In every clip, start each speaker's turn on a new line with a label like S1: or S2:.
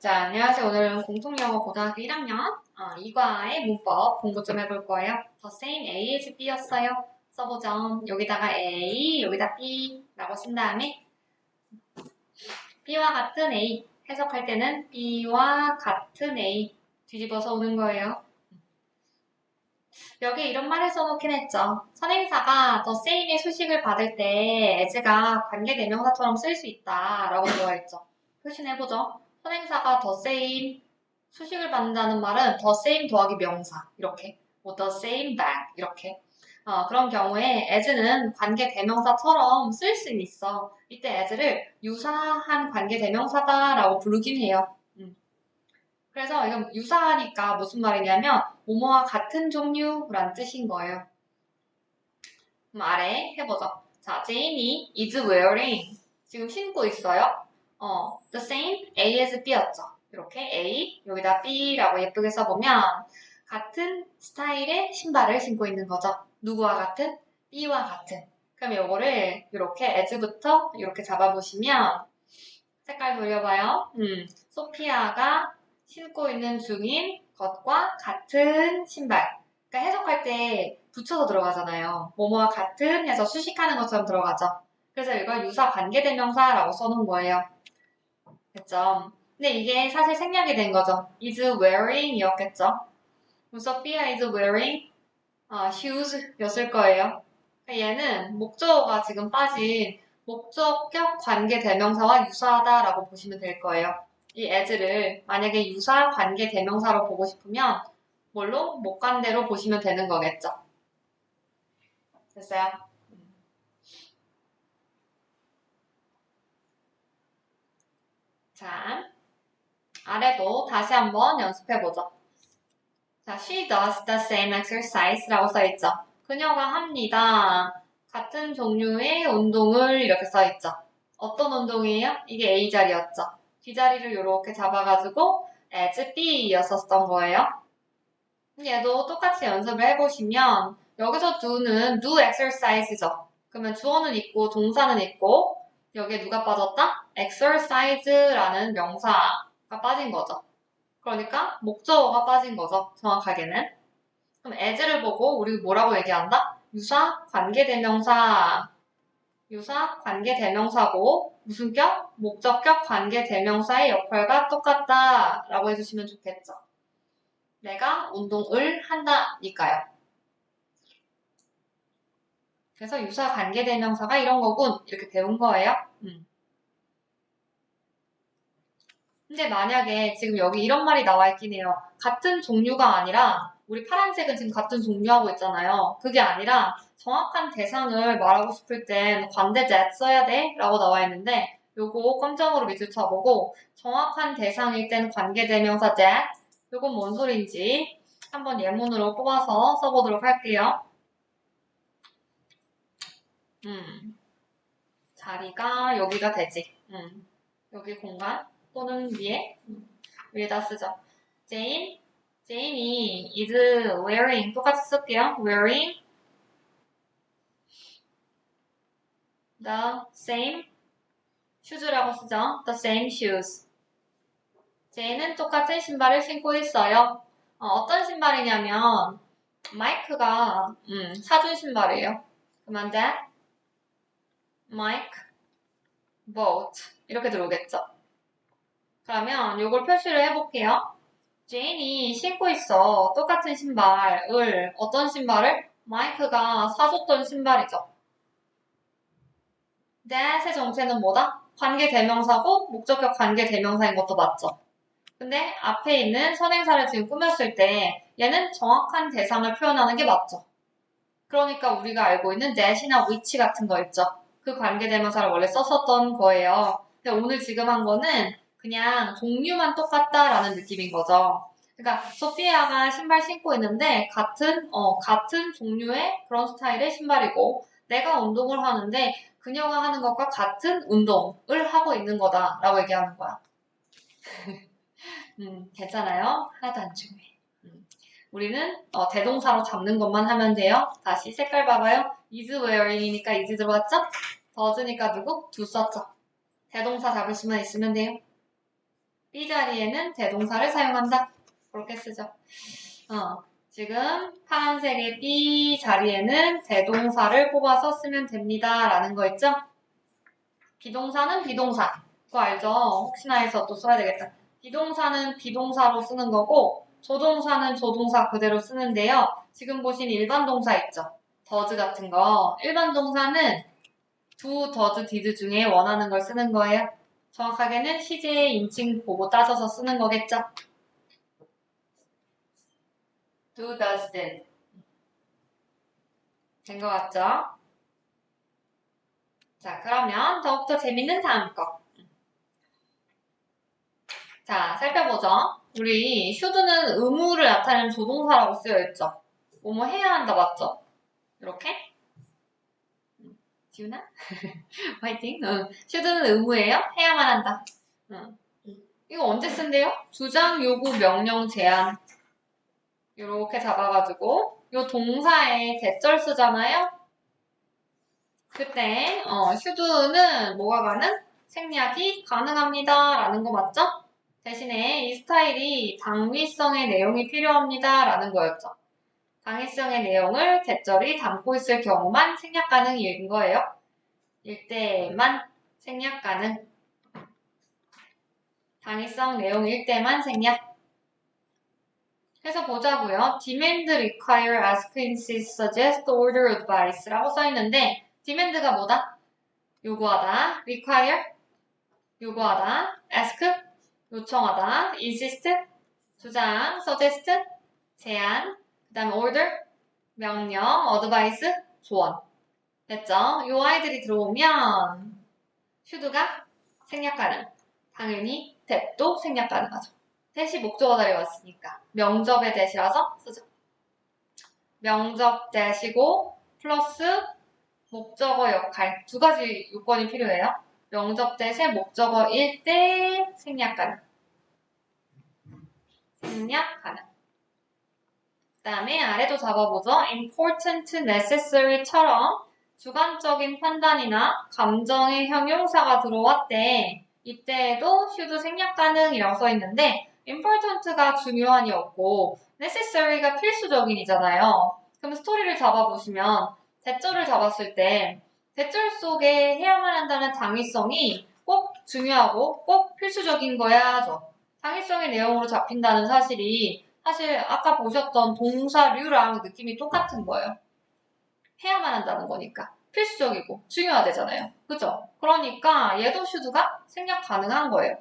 S1: 자, 안녕하세요. 오늘은 공통영어 고등학교 1학년 2과의 문법 공부 좀 해볼 거예요. The same A is B였어요. 써보죠. 여기다가 A, 여기다 B 라고 쓴 다음에 B와 같은 A 해석할 때는 B와 같은 A 뒤집어서 오는 거예요. 여기 이런 말을 써놓긴 했죠. 선행사가 the same의 수식을 받을 때 as가 관계대명사처럼 쓸 수 있다라고 되어 있죠. 표시해보죠. 선행사가 the same 수식을 받는다는 말은 the same 더하기 명사 이렇게 뭐 the same bag 이렇게 그런 경우에 as는 관계대명사처럼 쓸 수 있어. 이때 as를 유사한 관계대명사다라고 부르긴 해요. 그래서 이건 유사하니까 무슨 말이냐면 뭐뭐와 같은 종류란 뜻인 거예요. 그럼 아래 해보죠. 자, 제인이 is wearing 지금 신고 있어요. the same A as B였죠. 이렇게 A 여기다 B라고 예쁘게 써보면 같은 스타일의 신발을 신고 있는 거죠. 누구와 같은? B와 같은. 그럼 요거를 이렇게 as부터 이렇게 잡아보시면 색깔 돌려봐요. 소피아가 신고 있는 중인 것과 같은 신발. 그러니까 해석할 때 붙여서 들어가잖아요. 뭐뭐와 같은 해서 수식하는 것처럼 들어가죠. 그래서 이걸 유사 관계대명사라고 써놓은 거예요. 됐죠? 근데 이게 사실 생략이 된 거죠. is wearing 이었겠죠. 소피아 is wearing shoes 였을 거예요. 그러니까 얘는 목적어가 지금 빠진 목적격 관계대명사와 유사하다라고 보시면 될 거예요. 이 as를 만약에 유사 관계대명사로 보고 싶으면 뭘로? 목관대로 보시면 되는 거겠죠. 됐어요? 자, 아래도 다시 한번 연습해보죠. 자, she does the same exercise라고 써있죠. 그녀가 합니다. 같은 종류의 운동을 이렇게 써있죠. 어떤 운동이에요? 이게 A 자리였죠. D 자리를 이렇게 잡아가지고 as B였었던 거예요. 얘도 똑같이 연습을 해보시면 여기서 do는 do exercise죠. 그러면 주어는 있고 동사는 있고 여기에 누가 빠졌다? exercise라는 명사가 빠진 거죠. 그러니까 목적어가 빠진 거죠. 정확하게는. 그럼 as를 보고 우리 뭐라고 얘기한다? 유사 관계대명사. 유사 관계대명사고 무슨 격? 목적격 관계대명사의 역할과 똑같다 라고 해주시면 좋겠죠. 내가 운동을 한다니까요. 그래서 유사 관계대명사가 이런 거군 이렇게 배운 거예요. 근데 만약에 지금 여기 이런 말이 나와 있긴 해요. 같은 종류가 아니라 우리 파란색은 지금 같은 종류하고 있잖아요. 그게 아니라 정확한 대상을 말하고 싶을 땐 관대 that 써야 돼 라고 나와 있는데 요거 검정으로 밑줄 쳐보고 정확한 대상일 땐 관계대명사 that 요건 뭔 소린지 한번 예문으로 뽑아서 써보도록 할게요. 자리가 여기가 되지. 여기 공간 또는 위에다 쓰죠. 제인이 is wearing 똑같이 쓸게요. wearing the same shoes라고 쓰죠. the same shoes. 제인은 똑같은 신발을 신고 있어요. 어떤 신발이냐면 마이크가 사준 신발이에요. 그러면 that Mike bought 이렇게 들어오겠죠. 그러면 이걸 표시를 해볼게요. 제인이 신고 있어. 똑같은 신발을, 어떤 신발을? 마이크가 사줬던 신발이죠. that의 정체는 뭐다? 관계대명사고 목적격 관계대명사인 것도 맞죠. 근데 앞에 있는 선행사를 지금 꾸몄을 때 얘는 정확한 대상을 표현하는 게 맞죠. 그러니까 우리가 알고 있는 that이나 which 같은 거 있죠. 그 관계대명사를 원래 썼었던 거예요. 근데 오늘 지금 한 거는 그냥 종류만 똑같다라는 느낌인 거죠. 그러니까 소피아가 신발 신고 있는데 같은 종류의 그런 스타일의 신발이고 내가 운동을 하는데 그녀가 하는 것과 같은 운동을 하고 있는 거다라고 얘기하는 거야. 괜찮아요? 하나도 안 중요해. 우리는 대동사로 잡는 것만 하면 돼요. 다시 색깔 봐봐요. is wearing이니까 is 들어왔죠? does니까 누구? do 썼죠? 대동사 잡을 수만 있으면 돼요. B 자리에는 대동사를 사용한다. 그렇게 쓰죠. 지금 파란색의 B 자리에는 대동사를 뽑아서 쓰면 됩니다. 라는 거 있죠? 비동사는 비동사. 그거 알죠? 혹시나 해서 또 써야 되겠다. 비동사는 비동사로 쓰는 거고 조동사는 조동사 그대로 쓰는데요. 지금 보신 일반 동사 있죠? does 같은 거. 일반 동사는 do, does, did 중에 원하는 걸 쓰는 거예요. 정확하게는 시제의 인칭 보고 따져서 쓰는 거겠죠? do, does, did. 된 것 같죠? 자, 그러면 더욱더 재밌는 다음 거. 자, 살펴보죠. 우리 should는 의무를 나타내는 조동사라고 쓰여있죠. 뭐뭐 해야 한다, 맞죠? 이렇게? 지훈아? 화이팅! should는 의무예요? 해야만 한다. 이거 언제 쓴대요? 주장, 요구, 명령, 제한. 이렇게 잡아가지고 요 동사에 대절 쓰잖아요? 그때 should는 뭐가 가능? 생략이 가능합니다. 라는 거 맞죠? 대신에 이 스타일이 당위성의 내용이 필요합니다. 라는 거였죠. 당위성의 내용을 대절이 담고 있을 경우만 생략 가능인 거예요. 일때만 생략 가능. 당위성 내용일 때만 생략. 해서 보자고요. demand, require, ask, insist, suggest, order, advise 라고 써있는데 demand가 뭐다? 요구하다. require, 요구하다. ask, 요청하다. insist, 주장. suggest, 제안. 그 다음에 order, 명령. advice, 조언. 됐죠? 요 아이들이 들어오면 should가 생략 가능. 당연히 that도 생략 가능하죠. that이 목적어 자리에 왔으니까 명접의 that이라서 쓰죠. 명접 that이고 플러스 목적어 역할 두 가지 요건이 필요해요. 명접 that의 목적어일 때 생략 가능. 생략 가능. 그 다음에 아래도 잡아보죠. important, necessary처럼 주관적인 판단이나 감정의 형용사가 들어왔대. 이때에도 should 생략 가능이라고 써있는데 important가 중요한이었고 necessary가 필수적인이잖아요. 그럼 스토리를 잡아보시면 대절을 잡았을 때 대절 속에 해야만 한다는 당위성이 꼭 중요하고 꼭 필수적인 거야죠. 당위성의 내용으로 잡힌다는 사실이 사실 아까 보셨던 동사류랑 느낌이 똑같은 거예요. 해야만 한다는 거니까. 필수적이고 중요하대잖아요. 그죠? 그러니까 얘도 should가 생략 가능한 거예요.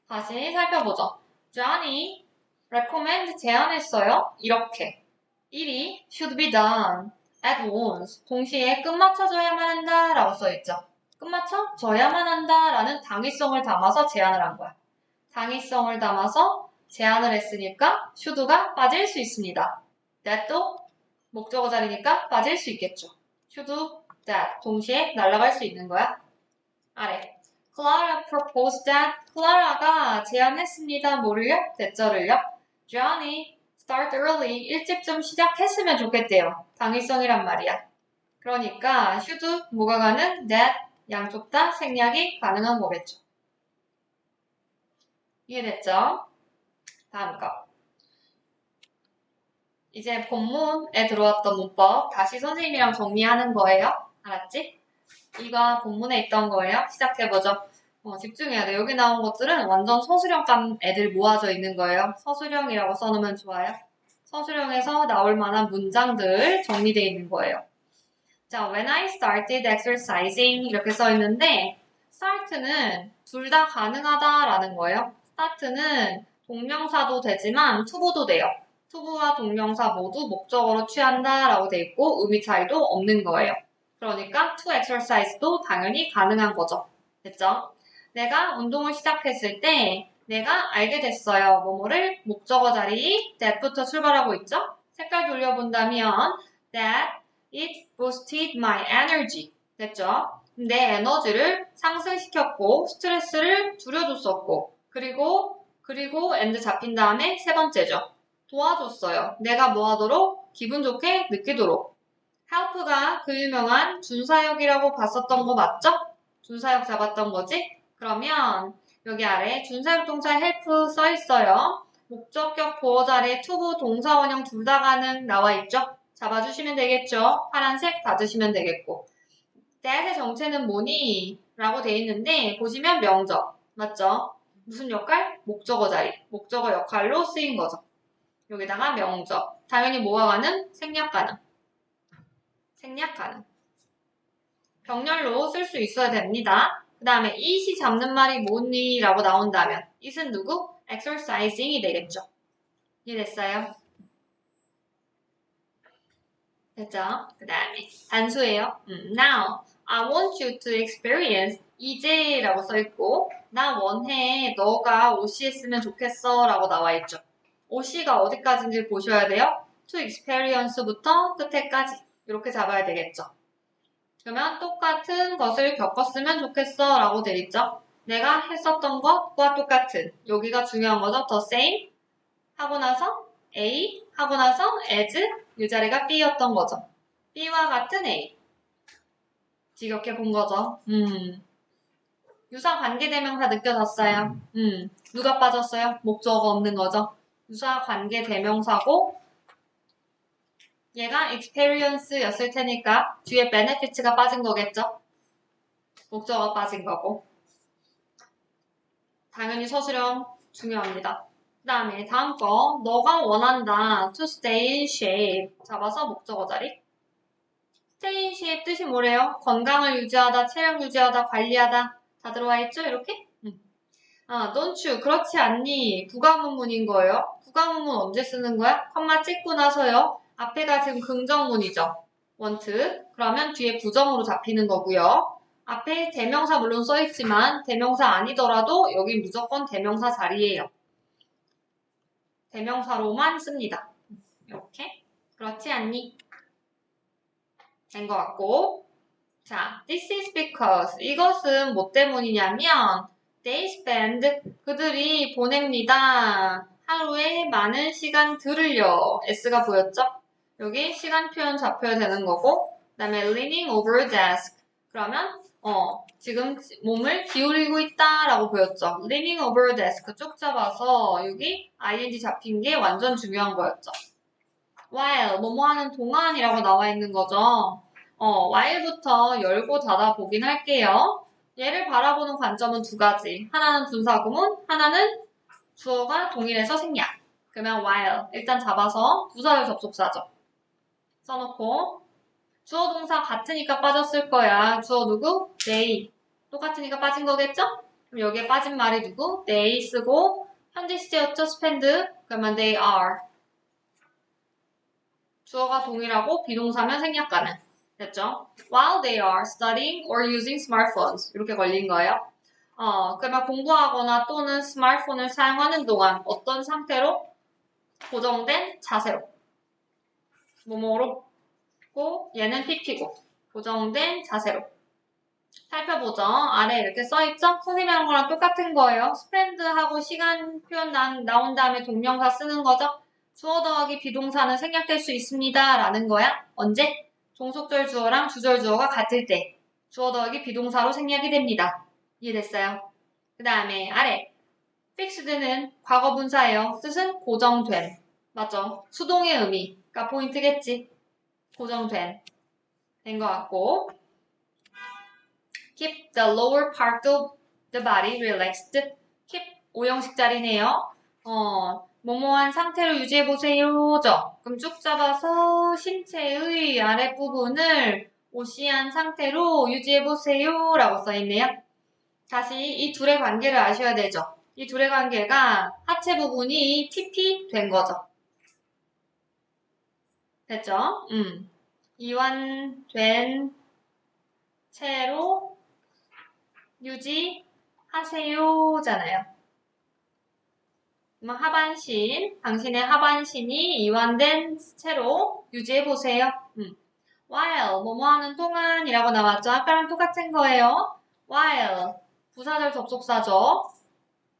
S1: 다시 살펴보죠. Johnny recommend 제안했어요. 이렇게. 일이 should be done at once. 동시에 끝마쳐져야만 한다 라고 써있죠. 끝마쳐져야만 한다 라는 당위성을 담아서 제안을 한 거야. 당위성을 담아서 제안을 했으니까 should가 빠질 수 있습니다. that도 목적어 자리니까 빠질 수 있겠죠. should, that 동시에 날아갈 수 있는 거야. 아래. Clara proposed that. 클라라가 제안했습니다. 뭐를요? 대절을요? Johnny start early. 일찍 좀 시작했으면 좋겠대요. 당위성이란 말이야. 그러니까 should 뭐가 가능? that 양쪽 다 생략이 가능한 거겠죠. 이해됐죠? 다음 거. 이제 본문에 들어왔던 문법 다시 선생님이랑 정리하는 거예요. 알았지? 이거 본문에 있던 거예요. 시작해보죠. 집중해야 돼. 여기 나온 것들은 완전 서술형감 애들 모아져 있는 거예요. 서술형이라고 써놓으면 좋아요. 서술형에서 나올 만한 문장들 정리되어 있는 거예요. 자, when I started exercising 이렇게 써있는데 start는 둘 다 가능하다라는 거예요. start는 동명사도 되지만 투부도 돼요. 투부와 동명사 모두 목적어로 취한다라고 돼 있고 의미 차이도 없는 거예요. 그러니까 to exercise도 당연히 가능한 거죠. 됐죠? 내가 운동을 시작했을 때 내가 알게 됐어요. 뭐뭐를 목적어 자리 that부터 출발하고 있죠? 색깔 돌려본다면 that it boosted my energy. 됐죠? 내 에너지를 상승시켰고 스트레스를 줄여줬었고 그리고 and 잡힌 다음에 세 번째죠. 도와줬어요. 내가 뭐 하도록? 기분 좋게 느끼도록. help가 그 유명한 준사역이라고 봤었던 거 맞죠? 준사역 잡았던 거지? 그러면 여기 아래 준사역동사 help 써 있어요. 목적격 보어자 아래 투부 동사 원형 둘 다 가능 나와 있죠. 잡아주시면 되겠죠. 파란색 닫으시면 되겠고. that의 정체는 뭐니? 라고 돼 있는데 보시면 명적 맞죠? 무슨 역할? 목적어 자리. 목적어 역할로 쓰인 거죠. 여기다가 명적. 당연히 뭐가 가능? 생략 가능. 생략 가능. 병렬로 쓸 수 있어야 됩니다. 그 다음에 it이 잡는 말이 뭐니? 라고 나온다면 it은 누구? exercising이 되겠죠. 이해됐어요? 됐죠? 그 다음에 단수예요. Now, I want you to experience 이제 라고 써있고 나 원해 너가 OC 했으면 좋겠어 라고 나와있죠. OC가 어디까지인지 보셔야 돼요. to experience부터 끝에까지 이렇게 잡아야 되겠죠. 그러면 똑같은 것을 겪었으면 좋겠어 라고 되어있죠. 내가 했었던 것과 똑같은 여기가 중요한 거죠. the same 하고 나서 A 하고 나서 as 이 자리가 B였던 거죠. B와 같은 A 지겹게 본 거죠. 유사 관계대명사 느껴졌어요. 누가 빠졌어요? 목적어가 없는 거죠. 유사 관계대명사고 얘가 experience였을 테니까 뒤에 benefits가 빠진 거겠죠. 목적어가 빠진 거고 당연히 서술형 중요합니다. 그 다음에 다음 거 너가 원한다 to stay in shape 잡아서 목적어 자리 stay in shape 뜻이 뭐래요? 건강을 유지하다, 체력 유지하다, 관리하다 다 들어와 있죠? 이렇게? don't you 그렇지 않니? 부가문문인 거예요. 부가문문 언제 쓰는 거야? 컴마 찍고 나서요. 앞에가 지금 긍정문이죠. want 그러면 뒤에 부정으로 잡히는 거고요. 앞에 대명사 물론 써있지만 대명사 아니더라도 여기 무조건 대명사 자리예요. 대명사로만 씁니다. 이렇게 그렇지 않니? 된 것 같고 자, this is because 이것은 뭐 때문이냐면 they spend 그들이 보냅니다. 하루에 많은 시간들을요. S가 보였죠? 여기 시간 표현 잡혀야 되는 거고 그 다음에 leaning over a desk 그러면 지금 몸을 기울이고 있다 라고 보였죠. leaning over a desk 쭉 잡아서 여기 ing 잡힌 게 완전 중요한 거였죠. while 뭐뭐 하는 동안이라고 나와 있는 거죠. while부터 열고 닫아 보긴 할게요. 얘를 바라보는 관점은 두 가지. 하나는 분사구문, 하나는 주어가 동일해서 생략. 그러면 while 일단 잡아서 부사절 접속사죠. 써놓고 주어 동사 같으니까 빠졌을 거야. 주어 누구? they. 똑같으니까 빠진 거겠죠? 그럼 여기에 빠진 말이 누구? they 쓰고 현재 시제였죠? spend. 그러면 they are. 주어가 동일하고 비동사면 생략 가능. 됐죠? While they are studying or using smartphones. 이렇게 걸린 거예요. 그러면 공부하거나 또는 스마트폰을 사용하는 동안 어떤 상태로? 고정된 자세로. 뭐뭐로? 얘는 PP고. 고정된 자세로. 살펴보죠. 아래 이렇게 써있죠? 선생님이 하는 거랑 똑같은 거예요. spend하고 시간 표현 나온 다음에 동명사 쓰는 거죠. 주어 더하기 비동사는 생략될 수 있습니다. 라는 거야. 언제? 종속절 주어랑 주절 주어가 같을 때 주어 더하기 비동사로 생략이 됩니다. 이해됐어요? 그 다음에 아래 fixed는 과거 분사예요. 뜻은 고정된. 맞죠? 수동의 의미가 포인트겠지. 고정된. 된 것 같고 keep the lower part of the body relaxed. keep 오형식 자리네요. 뭐뭐한 상태로 유지해보세요죠. 그럼 쭉 잡아서 신체의 아랫부분을 오시한 상태로 유지해보세요 라고 써있네요. 다시 이 둘의 관계를 아셔야 되죠. 이 둘의 관계가 하체 부분이 TP 된 거죠. 됐죠? 이완된 채로 유지하세요잖아요. 하반신, 당신의 하반신이 이완된 채로 유지해보세요. while, 뭐뭐 하는 동안이라고 나왔죠. 아까랑 똑같은 거예요. while, 부사절 접속사죠.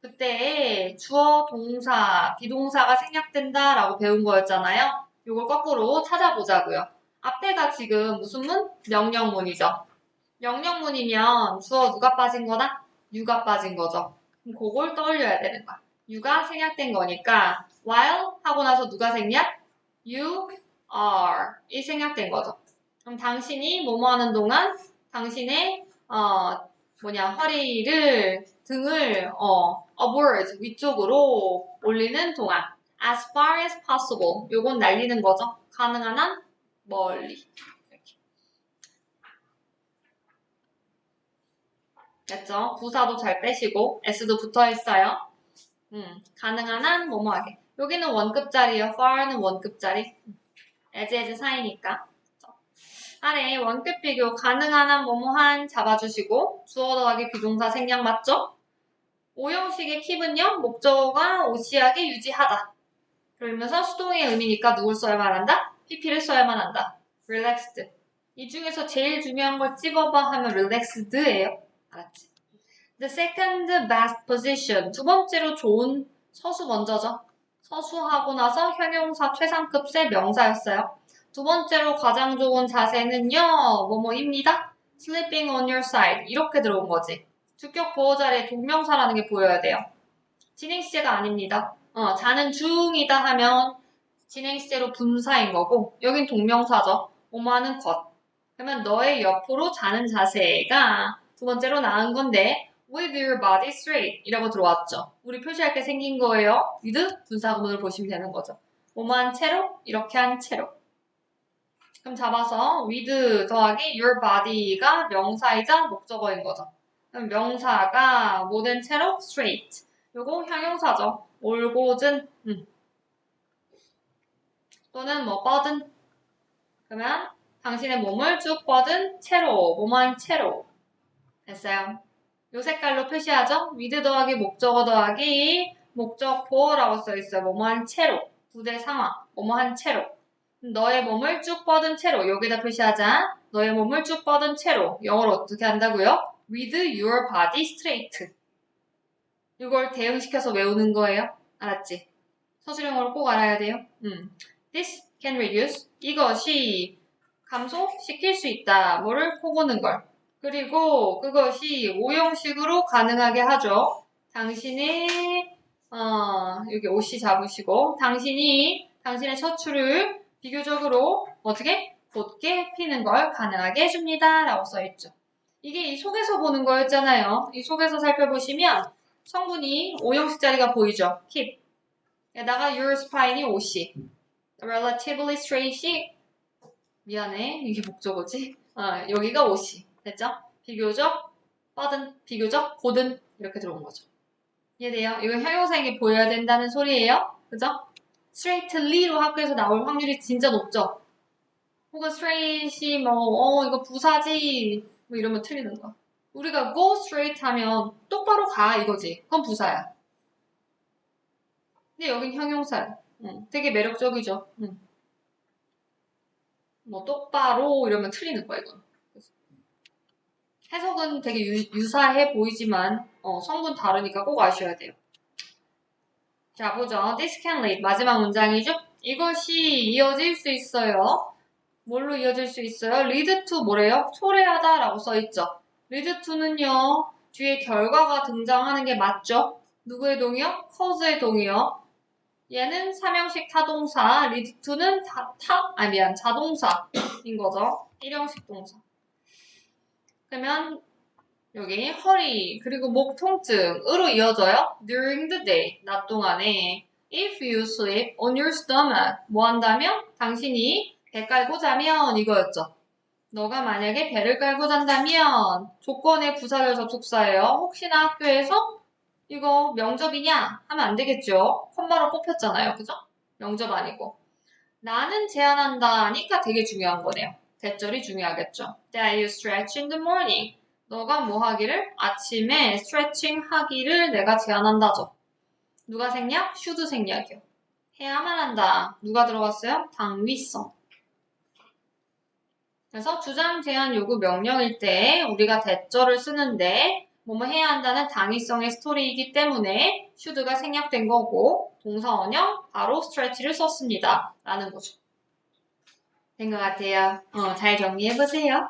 S1: 그때 주어, 동사, 비동사가 생략된다 라고 배운 거였잖아요. 이걸 거꾸로 찾아보자고요. 앞에가 지금 무슨 문? 명령문이죠. 명령문이면 주어 누가 빠진 거다? you가 빠진 거죠. 그걸 떠올려야 되는 거야. you가 생략된 거니까 while 하고 나서 누가 생략? you are 이 생략된 거죠. 그럼 당신이 뭐뭐 하는 동안 당신의 허리를 등을 upward 위쪽으로 올리는 동안 as far as possible 요건 날리는 거죠. 가능한 한 멀리 이렇게. 됐죠? 부사도 잘 빼시고 s도 붙어 있어요. 가능한 한 뭐뭐 하게. 여기는 원급짜리예요. far는 원급짜리. as 사이니까. 아래 원급 비교 가능한 한 뭐뭐한 잡아주시고 주어 더하기 비동사 생략 맞죠? 오형식의 keep은요. 목적어가 오시하게 유지하다. 그러면서 수동의 의미니까 누굴 써야만 한다? pp를 써야만 한다. relaxed. 이 중에서 제일 중요한 걸 찝어봐 하면 relaxed예요. 알았지? The second best position. 두 번째로 좋은 서수 먼저죠. 서수하고 나서 형용사 최상급세 명사였어요. 두 번째로 가장 좋은 자세는요. 뭐뭐입니다. Sleeping on your side. 이렇게 들어온 거지. 주격 보호 자리에 동명사라는 게 보여야 돼요. 진행 시제가 아닙니다. 자는 중이다 하면 진행 시제로 분사인 거고 여긴 동명사죠. 뭐뭐하는 것. 그러면 너의 옆으로 자는 자세가 두 번째로 나은 건데 with your body straight 이라고 들어왔죠. 우리 표시할 게 생긴 거예요. with 분사구문을 보시면 되는 거죠. 뭐뭐한 채로 이렇게 한 채로. 그럼 잡아서 with 더하기 your body가 명사이자 목적어인 거죠. 그럼 명사가 뭐 된 채로 straight. 요거 형용사죠. 올곧은 또는 뭐 뻗은. 그러면 당신의 몸을 쭉 뻗은 채로 뭐뭐한 채로 됐어요. 요 색깔로 표시하죠. with 더하기 목적어 더하기 목적보라고 써있어요. 뭐뭐한 채로 부대 상황 뭐뭐한 채로 너의 몸을 쭉 뻗은 채로 여기다 표시하자. 너의 몸을 쭉 뻗은 채로 영어로 어떻게 한다고요? with your body straight. 이걸 대응시켜서 외우는 거예요. 알았지? 서술형으로 꼭 알아야 돼요. This can reduce. 이것이 감소시킬 수 있다. 뭐를? 코 고는 걸. 그리고 그것이 오형식으로 가능하게 하죠. 당신의 여기 옷이 잡으시고 당신의 셔츠를 비교적으로 어떻게? 곧게 피는 걸 가능하게 해줍니다. 라고 써있죠. 이게 이 속에서 보는 거였잖아요. 이 속에서 살펴보시면 성분이 오형식 자리가 보이죠. keep. 게다가 your spine이 옷이. relatively straight이 미안해. 이게 목적어지? 여기가 옷이. 됐죠? 비교적 뻗은, 비교적 곧은 이렇게 들어온 거죠. 이해돼요? 이건 형용사에게 보여야 된다는 소리예요. 그죠? straightly로 학교에서 나올 확률이 진짜 높죠? 혹은 straight이 이거 부사지 뭐 이러면 틀리는 거야. 우리가 go straight 하면 똑바로 가 이거지. 그건 부사야. 근데 여긴 형용사야. 되게 매력적이죠. 뭐 똑바로 이러면 틀리는 거야 이건. 해석은 되게 유사해 보이지만 성분 다르니까 꼭 아셔야 돼요. 자 보죠. This can lead 마지막 문장이죠. 이것이 이어질 수 있어요. 뭘로 이어질 수 있어요? lead to 뭐래요? 초래하다 라고 써있죠. lead to는요. 뒤에 결과가 등장하는 게 맞죠? 누구의 동이요? cause의 동이요. 얘는 삼형식 타동사, lead to는 자동사인 거죠. 일형식 동사. 그러면 여기 허리 그리고 목 통증으로 이어져요. during the day, 낮 동안에 if you sleep on your stomach 뭐 한다면? 당신이 배 깔고 자면 이거였죠. 너가 만약에 배를 깔고 잔다면 조건의 부사를 접속사예요. 혹시나 학교에서 이거 명접이냐 하면 안 되겠죠. 콤마로 뽑혔잖아요. 그죠? 명접 아니고. 나는 제안한다 하니까 되게 중요한 거네요. 대절이 중요하겠죠. That you stretch in the morning. 너가 뭐 하기를? 아침에 스트레칭 하기를 내가 제안한다죠. 누가 생략? should 생략이요. 해야만 한다. 누가 들어갔어요? 당위성. 그래서 주장 제안 요구 명령일 때 우리가 대절을 쓰는데 뭐뭐 해야 한다는 당위성의 스토리이기 때문에 should가 생략된 거고 동사 원형 바로 stretch를 썼습니다. 라는 거죠. 된 것 같아요. 잘 정리해보세요.